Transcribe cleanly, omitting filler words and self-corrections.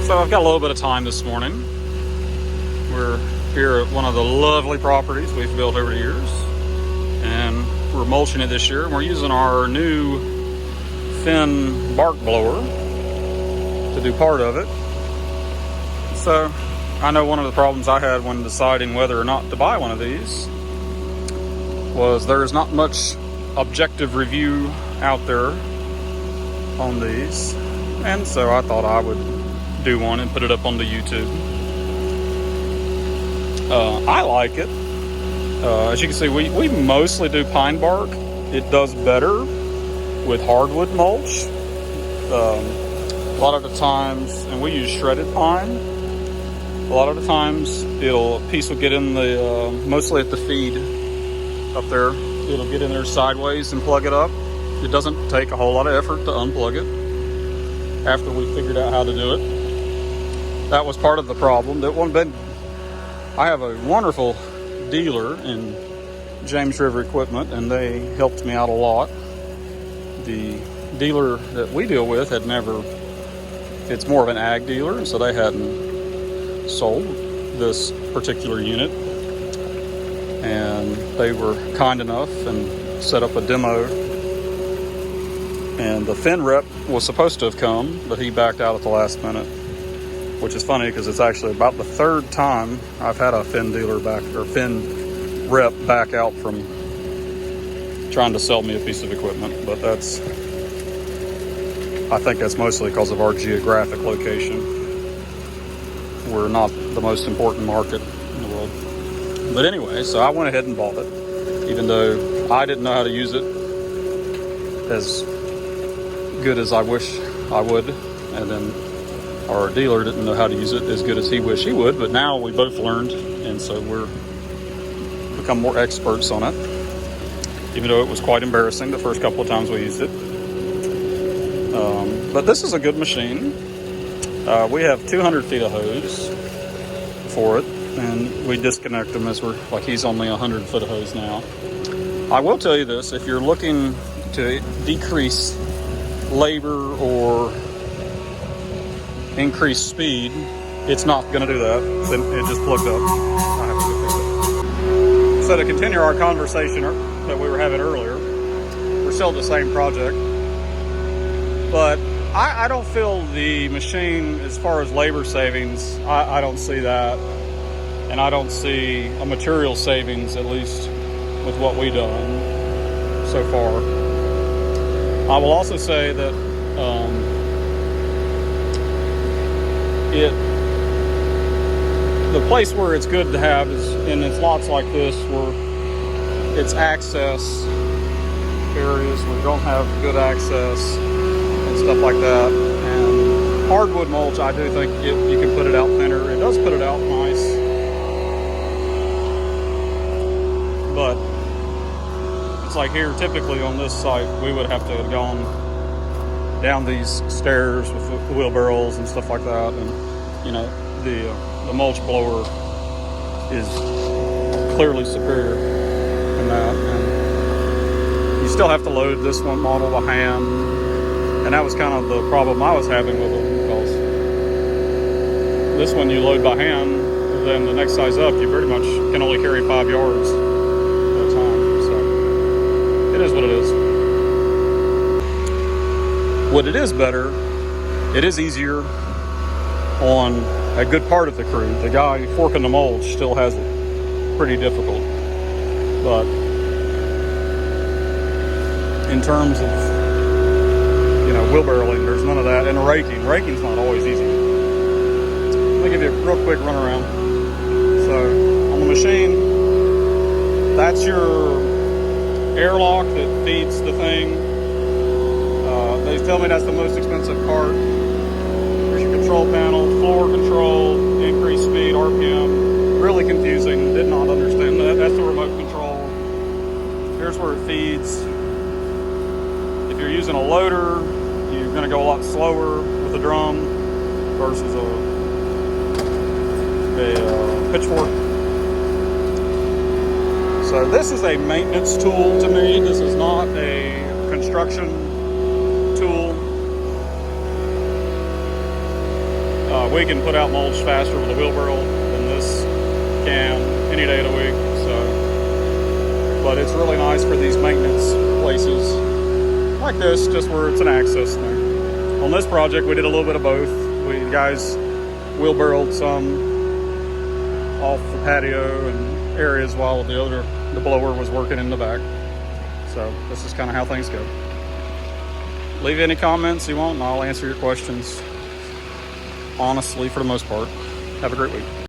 So I've got a little bit of time this morning. We're here at one of the lovely properties we've built over the years, and we're mulching it this year, and we're using our new Finn bark blower to do part of it. So I know one of the problems I had when deciding whether or not to buy one of these was there's not much objective review out there on these, and so I thought I would do one and put it up onto YouTube. I like it. As you can see, we mostly do pine bark. It does better with hardwood mulch. A lot of the times, and we use shredded pine, a lot of the times a piece will get in the, mostly at the feed up there, it'll get in there sideways and plug it up. It doesn't take a whole lot of effort to unplug it after we figured out how to do it. That was part of the problem. I have a wonderful dealer in James River Equipment, and they helped me out a lot. The dealer that we deal with it's more of an ag dealer, and so they hadn't sold this particular unit. And they were kind enough and set up a demo. And the Finn rep was supposed to have come, but he backed out at the last minute, which is funny because it's actually about the third time I've had a Finn Finn rep back out from trying to sell me a piece of equipment. But I think that's mostly because of our geographic location. We're not the most important market in the world. But anyway, so I went ahead and bought it, even though I didn't know how to use it as good as I wish I would, and then our dealer didn't know how to use it as good as he wished he would, but now we both learned, and so we're become more experts on it, even though it was quite embarrassing the first couple of times we used it. But this is a good machine. We have 200 feet of hose for it, and we disconnect them as he's only 100 foot of hose now. I will tell you this, if you're looking to decrease labor or increase speed, it's not going to do that. Then it just plugged up. I have to fix it. So to continue our conversation that we were having earlier, we're still the same project, but I don't feel the machine, as far as labor savings, I don't see that. And I don't see a material savings, at least with what we've done so far. I will also say that the place where it's good to have is in its lots like this, where it's access areas where you don't have good access and stuff like that. And hardwood mulch, I do think you can put it out thinner. It does put it out nice. But it's like here, typically on this site, we would have to have gone down these stairs with wheelbarrows and stuff like that. And, you know, the mulch blower is clearly superior in that. And you still have to load this one model by hand. And that was kind of the problem I was having with them, because this one you load by hand, then the next size up, you pretty much can only carry 5 yards. It is what it is. What it is better, it is easier on a good part of the crew. The guy forking the mulch still has it pretty difficult. But in terms of, wheelbarrowing, there's none of that. And raking. Raking's not always easy. Let me give you a real quick run around. So on the machine, that's your airlock that feeds the thing. They tell me that's the most expensive part. Here's your control panel, floor control, increased speed, RPM. Really confusing, did not understand that. That's the remote control. Here's where it feeds. If you're using a loader, you're going to go a lot slower with a drum versus a pitchfork. So this is a maintenance tool to me. This is not a construction tool. we can put out mulch faster with a wheelbarrow than this can any day of the week. So, but it's really nice for these maintenance places like this, just where it's an access thing. On this project, we did a little bit of both. We guys wheelbarrowed some off the patio and areas while the blower was working in the back. So this is kind of how things go. Leave any comments you want and I'll answer your questions honestly for the most part. Have a great week.